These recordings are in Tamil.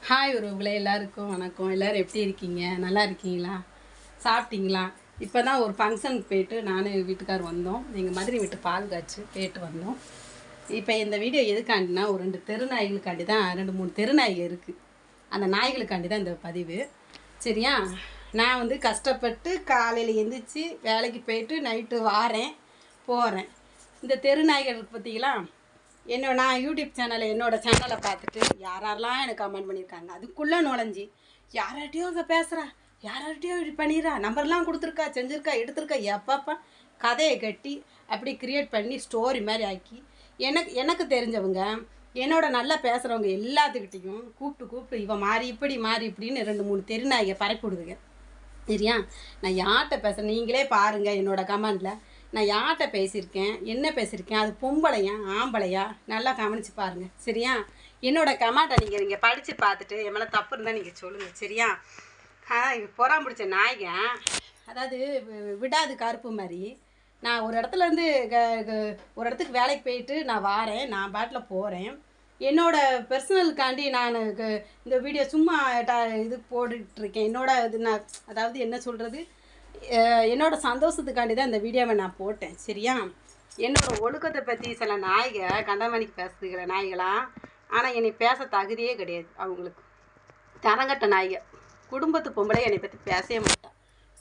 ஹாய் உறவுகளே, எல்லாருக்கும் வணக்கம். எல்லோரும் எப்படி இருக்கீங்க? நல்லா இருக்கீங்களா? சாப்பிட்டீங்களா? இப்போ தான் ஒரு ஃபங்க்ஷனுக்கு போயிட்டு நான் வீட்டுக்கார் வந்தோம். எங்கள் மதுரை வீட்டு பால் காய்ச்சி போயிட்டு வந்தோம். இப்போ இந்த வீடியோ எதுக்காண்டினா, ஒரு 2 தெருநாய்களுக்காண்டி தான். 2-3 தெருநாய்கள் இருக்குது. அந்த நாய்களுக்காண்டி தான் இந்த பதிவு. சரியா? நான் வந்து கஷ்டப்பட்டு காலையில் எழுந்திரிச்சி வேலைக்கு போயிட்டு நைட்டு போகிறேன். இந்த தெருநாய்கள் பார்த்தீங்களா, நான் யூடியூப் சேனலில் என்னோடய சேனலை பார்த்துட்டு யாரெல்லாம் எனக்கு கமெண்ட் பண்ணியிருக்காங்க. அதுக்குள்ளே நுழைஞ்சி யார்கிட்டையோ அங்கே பேசுகிறா, யார்கிட்டையோ இப்படி பண்ணிடுறா, நம்பர்லாம் கொடுத்துருக்கா, செஞ்சுருக்கா, எடுத்திருக்கா, எப்பப்பா கதையை கட்டி அப்படி க்ரியேட் பண்ணி ஸ்டோரி மாதிரி ஆக்கி எனக்கு தெரிஞ்சவங்க என்னோட நல்லா பேசுகிறவங்க எல்லாத்துக்கிட்டையும் கூப்பிட்டு இவன் மாறி இப்படின்னு 2-3 தெருநாய்க பரப்பி விடுதுங்க. சரியா? நான் யார்கிட்ட பேசுகிறேன் நீங்களே பாருங்கள். என்னோடய கமெண்டில் நான் யார்கிட்ட பேசியிருக்கேன், என்ன பேசியிருக்கேன், அது பொம்பளையா ஆம்பளையா நல்லா கவனித்து பாருங்கள். சரியா? என்னோடய கமெண்ட்டை நீங்கள் படித்து பார்த்துட்டு என் மேலே தப்பு இருந்தால் நீங்கள் சொல்லுங்கள். சரியா? புறம் பிடிச்ச நாய்ங்க, அதாவது விடாது கருப்பு மாதிரி. நான் ஒரு இடத்துலேருந்து ஒரு இடத்துக்கு வேலைக்கு போயிட்டு நான் நான் பாட்டில் போகிறேன். என்னோடய பர்சனலுக்காண்டி நான் இந்த வீடியோ சும்மா இது போட்டுட்ருக்கேன். நான் அதாவது என்ன சொல்கிறது, என்னோடய சந்தோஷத்துக்காண்டி தான் இந்த வீடியோவை நான் போட்டேன். சரியா? என்னோடய ஒழுக்கத்தை பற்றி சில நாய்க கண்டமணிக்கு பேசுகிற நாய்களாம். ஆனால் என்னை பேச தகுதியே கிடையாது. அவங்களுக்கு தரங்கட்ட நாய்க. குடும்பத்து பொம்பளை என்னை பற்றி பேசவே மாட்டான்.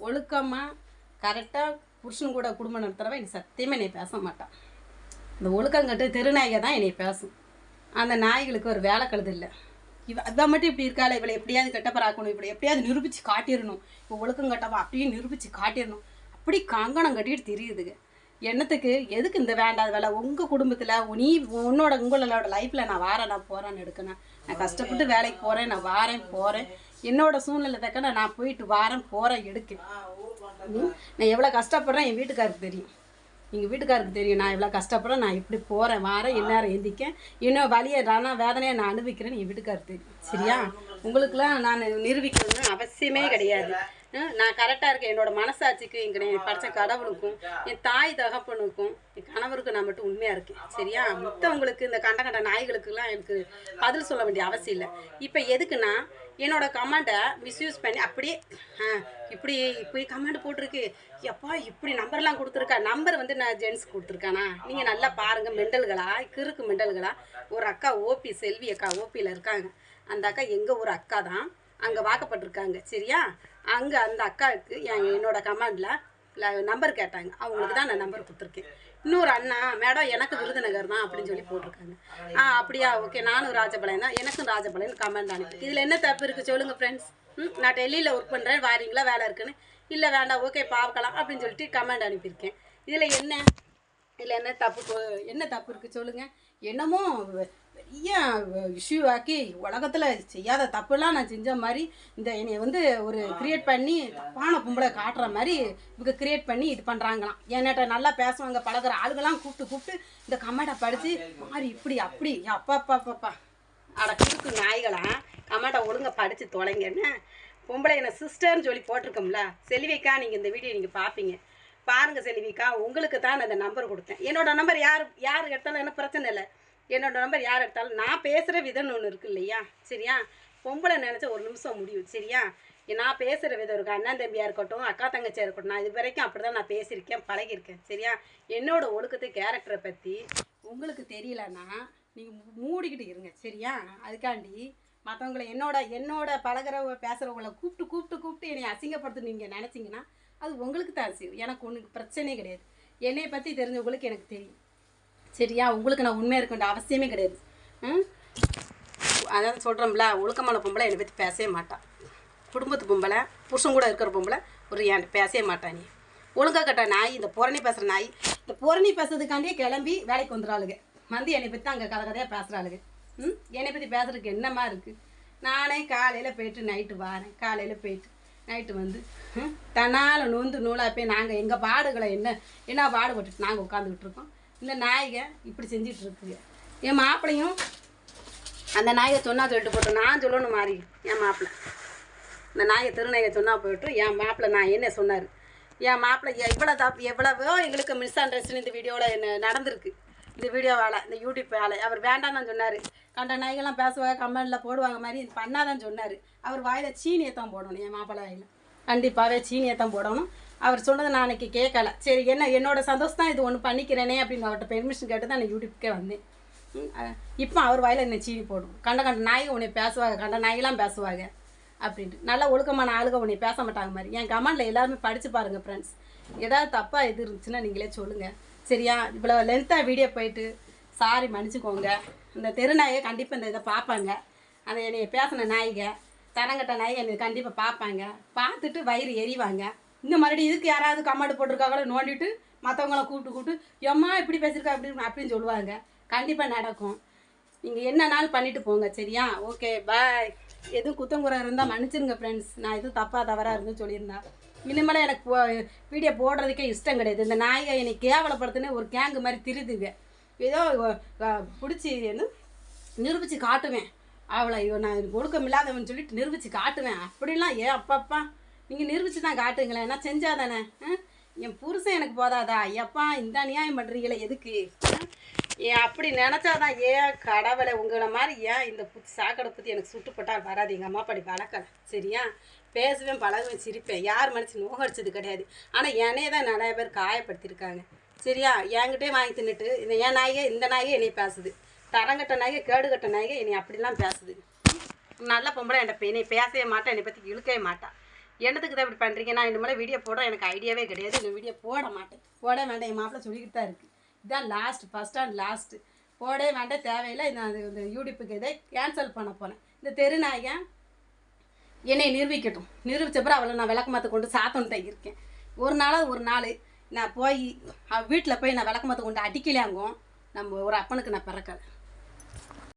ஒழுக்கமாக கரெக்டாக புருஷன் கூட குடும்பம் நடத்துகிறவன் என்னை சத்தியமாக என்னை பேச மாட்டான். இந்த ஒழுக்கங்கட்டு தெருநாய்க தான் என்னை பேசும். அந்த நாய்களுக்கு ஒரு வேலை கழுது இல்லை. அதான் மட்டும் இப்படி இருக்காளே, இவளை எப்படியாவது கெட்டப்பராக்கணும், இப்படி எப்படியாவது நிரூபித்து காட்டிடணும், இப்போ ஒழுக்கம் கட்டவா அப்படியே நிரூபித்து காட்டிடணும், அப்படி கங்கணம் கட்டிட்டு தெரியுதுங்க. என்னத்துக்கு எதுக்கு இந்த வேண்டாத வேலை? உங்கள் குடும்பத்தில் உங்களோட லைஃப்பில் நான் போகிறேன்னு எடுக்கணும். நான் கஷ்டப்பட்டு வேலைக்கு போகிறேன், நான் போகிறேன் என்னோட சூழ்நிலை தக்க நான் போயிட்டு போகிறேன் எடுக்கேன். நான் எவ்வளோ கஷ்டப்படுறேன் என் வீட்டுக்காருக்கு தெரியும், எங்கள் வீட்டுக்காருக்கு தெரியும். நான் இவ்வளோ கஷ்டப்படுறேன், நான் இப்படி போகிறேன் இந்நேரம் எந்திக்கேன், இன்னும் வலியை வேதனையை நான் அனுபவிக்கிறேன்னு என் வீட்டுக்காருக்கு தெரியும். சரியா? உங்களுக்குலாம் நான் நிரூபிக்கணும்னு அவசியமே கிடையாது. நான் கரெக்டாக இருக்கேன். என்னோடய மனசாட்சிக்கு என் படித்த கடவுளுக்கும் என் தாய் தகப்பனுக்கும் என் கணவருக்கும் நான் மட்டும் உண்மையாக இருக்கேன். சரியா? மற்றவங்களுக்கு இந்த கண்ட நாய்களுக்கெல்லாம் எனக்கு பதில் சொல்ல வேண்டிய அவசியம் இல்லை. இப்போ எதுக்குன்னா, என்னோடய கமெண்ட்டை மிஸ்யூஸ் பண்ணி அப்படியே இப்படி கமெண்ட் போட்டிருக்கு, எப்பா இப்படி நம்பர்லாம் கொடுத்துருக்கா. நம்பர் வந்து நான் ஜென்ஸ் கொடுத்துருக்கானா? நீங்கள் நல்லா பாருங்கள். மெண்டல்களா, கிறுக்கு மெண்டல்களா. ஒரு அக்கா ஓபி செல்வி அக்கா ஓபியில் இருக்காங்க. அந்த அக்கா எங்கள் ஒரு அக்கா தான், அங்கே வாக்கப்பட்டிருக்காங்க. சரியா? அங்கே அந்த அக்காவுக்கு என்னோட கமெண்டில் நம்பர் கேட்டாங்க. அவங்களுக்கு தான் நான் நம்பர் கொடுத்துருக்கேன். இன்னொரு அண்ணா, மேடம் எனக்கு விருதுநகர் தான் அப்படின்னு சொல்லி போட்டிருக்காங்க. அப்படியா, ஓகே, நானும் ராஜபாளையம் தான், எனக்கும் ராஜபாளையம் கமெண்ட் அனுப்பி. இதில் என்ன தப்பு இருக்குது சொல்லுங்கள் ஃப்ரெண்ட்ஸ்? நான் டெல்லியில் ஒர்க் பண்ணுறேன், வாரீங்களா, வேலை இருக்குன்னு? இல்லை வேண்டாம், ஓகே பார்க்கலாம் அப்படின்னு சொல்லிட்டு கமெண்ட் அனுப்பியிருக்கேன். இதில் என்ன தப்பு இருக்குது சொல்லுங்கள்? என்னமோ பெரிய இஷ்யூ ஆக்கி உலகத்தில் செய்யாத தப்புலாம் நான் செஞ்ச மாதிரி என்னை வந்து ஒரு க்ரியேட் பண்ணி தப்பான பொம்பளை காட்டுற மாதிரி இவங்க க்ரியேட் பண்ணி இது பண்ணுறாங்களாம். என்கிட்ட நல்லா பேசுவாங்க பழகிற ஆளுகளாம் கூப்பிட்டு இந்த கமெண்ட்டை படித்து மாதிரி இப்படி அப்படி அப்பாப்பாப்பாப்பா அடக்கு நாய்களாம் கமெண்ட்டை ஒழுங்க படித்து தொலைங்கன்னு பொம்பளை என்னை சிஸ்டர்னு சொல்லி போட்டிருக்கோம்ல. செல்விக்கா, நீங்கள் இந்த வீடியோ நீங்கள் பார்ப்பீங்க, பாருங்கள் செல்விக்கா. உங்களுக்கு தான் நான் இந்த நம்பர் கொடுத்தேன். என்னோடய நம்பர் யார் எடுத்தாலும் எனக்கு பிரச்சனை இல்லை. என்னோடய நம்பர் யார் எடுத்தாலும் நான் பேசுகிற விதம்னு ஒன்று இருக்குது இல்லையா? சரியா? பொம்பளை நினச்சா ஒரு நிமிஷம் முடியும். சரியா? நான் பேசுகிற விதம் இருக்குது. அண்ணன் தம்பியாக இருக்கட்டும், அக்கா தங்கச்சியாக இருக்கட்டும், நான் இது வரைக்கும் அப்படி தான் நான் பேசியிருக்கேன், பழகியிருக்கேன். சரியா? என்னோடய ஒழுக்கத்தை கேரக்டரை பற்றி உங்களுக்கு தெரியலன்னா நீங்கள் மூடிக்கிட்டு இருங்க. சரியா? அதுக்காண்டி மற்றவங்களை என்னோட பழகிற பேசுகிறவங்களை கூப்பிட்டு என்னை அசிங்கப்படுத்த நீங்கள் நினச்சிங்கன்னா அது உங்களுக்கு தான் செய்யும். எனக்கு ஒன்றுக்கு பிரச்சனையே கிடையாது. என்னை பற்றி தெரிஞ்சவங்களுக்கு எனக்கு தெரியும். சரியா? உங்களுக்கு நான் உண்மையாக இருக்க வேண்டிய அவசியமே கிடையாது. அதாவது சொல்கிறோம்ல, ஒழுக்கமான பொம்பளை என்னை பற்றி பேசவே மாட்டான். குடும்பத்து பொம்பளை, புருஷன் கூட இருக்கிற பொம்பளை என்கிட்ட பேசவே மாட்டான். நீ ஒழுங்காக கட்ட நாய், இந்த புரணி பேசுகிற நாய், இந்த புரணி பேசுறதுக்காண்டியே கிளம்பி வேலைக்கு வந்துடுறாளுங்க. என்னை பற்றி அங்கே கதையாக பேசுகிறாளுங்க. என்னை பற்றி பேசுறதுக்கு என்னமா இருக்குது? நானே காலையில் போயிட்டு நைட்டு காலையில் போயிட்டு நைட்டு வந்து தன்னால் நூலாக போய் நாங்கள் எங்கள் பாடுகளை என்ன பாடுபட்டுட்டு நாங்கள் உட்காந்துக்கிட்டு இருக்கோம். இந்த நாய்க இப்படி செஞ்சிட்ருக்குங்க. என் மாப்பிள்ளையும் அந்த நாயை சொன்னால் சொல்லிட்டு போட்டோம். நான் சொல்லணும் மாறி என் மாப்பிள்ளை இந்த நாயை திருநாயை சொன்னால் போயிட்டு என் மாப்பிள்ளை நான் என்ன சொன்னார். என் மாப்பிள்ளை எவ்வளவோ எங்களுக்கு மிஸ் அண்டர்ஸ்டாண்டிங் இந்த வீடியோவில் என்ன நடந்திருக்கு. இந்த வீடியோ வேலை, இந்த யூடியூப் வேலை அவர் வேண்டாம் தான் சொன்னார். கண்ட நாய்கள்லாம் பேசுவாங்க, கமெண்டில் போடுவாங்க மாதிரி இது பண்ணாதான் சொன்னார். அவர் வாயில் சீனியை தான் போடணும், என் மாப்பிள்ளை வாயில் கண்டிப்பாகவே சீனியை தான் போடணும். அவர் சொன்னதை நான் அன்றைக்கி கேட்கல. சரி என்னோட சந்தோஷம் தான் இது ஒன்று பண்ணிக்கிறேனே அப்படின்னு அவர்கிட்ட பெர்மிஷன் கேட்டு தான் நான் யூடியூப்க்கே வந்தேன். இப்போ அவர் வாயில் என்ன சீனி போடும். கண்ட நாய்கள் உன்னை பேசுவாங்க, கண்ட நாய்களாம் பேசுவாங்க அப்படின்ட்டு. நல்லா ஒழுக்கமான ஆளுக உன்னை பேச மாட்டாங்க மாதிரி. என் கமெண்டில் எல்லாருமே படித்து பாருங்கள் ஃப்ரெண்ட்ஸ். ஏதாவது தப்பாக எது இருந்துச்சுன்னா நீங்களே சொல்லுங்கள் சரியா. இவ்வளோ லென்த்தாக வீடியோ போயிட்டு சாரி மன்னிச்சுக்கோங்க. இந்த தெருநாயை கண்டிப்பாக இந்த இதை பார்ப்பாங்க. அந்த என்னை பேசின நாய்க தரங்கட்ட நாய்க என்னை கண்டிப்பாக பார்ப்பாங்க. பார்த்துட்டு வயிறு எரிவாங்க. இந்த மறுபடியும் இதுக்கு யாராவது கமெண்ட் போட்டிருக்காங்களோ நோண்டிட்டு மற்றவங்கள கூப்பிட்டு எம்மா இப்படி பேசியிருக்கா அப்படின்னு சொல்லுவாங்க. கண்டிப்பாக நடக்கும். நீங்கள் என்னன்னாலும் பண்ணிவிட்டு போங்க சரியா. Okay bye. எதுவும் குத்தங்குறை இருந்தால் மன்னிச்சிருங்க ஃப்ரெண்ட்ஸ். நான் எதுவும் தவறாக இருந்து சொல்லியிருந்தா. இனிமேல் எனக்கு வீடியோ போடுறதுக்கே இஷ்டம் கிடையாது. இந்த நாயை என்னை கேவலப்படுத்துன்னு ஒரு கேங்கு மாதிரி திருதுங்க. ஏதோ பிடிச்சி நிரூபித்து காட்டுவேன். அவளை நான் ஒழுக்கம் இல்லாதவன் சொல்லிட்டு நிரூபித்து காட்டுவேன். அப்படிலாம் அப்பப்பா நீங்கள் நிரூபித்து தான் காட்டுங்களேன். என்ன செஞ்சால் தானே. என் புருஷன் எனக்கு போதாதா? ஐயப்பா இந்த அநியாயம் பண்ணுறீங்களே எதுக்கு? அப்படி நினச்சாதான் கடவுளை உங்களை மாதிரி இந்த சாக்கடை பற்றி எனக்கு சுட்டுப்பட்டால் வராது. எங்கள் அம்மா அப்படி வளர்க்கலை சரியா. பேசுவேன், பழகுவேன், சிரிப்பேன். யார் மனசு நோகடிச்சது கிடையாது. ஆனால் என்னையே தான் நிறைய பேர் காயப்படுத்தியிருக்காங்க சரியா. என்கிட்டே வாங்கி தின்னுட்டு இந்த நாயே என்னை பேசுது. தரங்கட்ட நாய்க, கேடுகட்ட நாய்க என்னை அப்படிலாம் பேசுது. நல்ல பொம்பளை என்னை பேசவே மாட்டேன், என்னை பற்றி இழுக்கவே மாட்டான். என்னத்துக்கு தான் இப்படி பண்ணுறீங்க? நான் இனிமேல் வீடியோ போட எனக்கு ஐடியாவே கிடையாது. இந்த வீடியோ போட மாட்டேன், போட வேண்டாம். என் மாப்பிள்ளை சொல்லிக்கிட்டு தான் இருக்குது. இதுதான் ஃபஸ்ட் அண்ட் லாஸ்ட்டு. போடவே வேண்டாம், தேவையில்லை. நான் இந்த யூடியூப்புக்கு இதை கேன்சல் பண்ண போனேன். இந்த தெருநாயகன் என்னை நிரூபிக்கட்டும். நிரூபித்தப்பறம் அவளை நான் விளக்கமாற்ற கொண்டு சாத்தோன்ட்டு இருக்கேன். ஒரு நாள் நான் போய் வீட்டில் போய் நான் விளக்கமாற்ற கொண்டு அடிக்கலையாங்கும் நம்ம ஒரு அப்பனுக்கு நான் பிறக்கலை.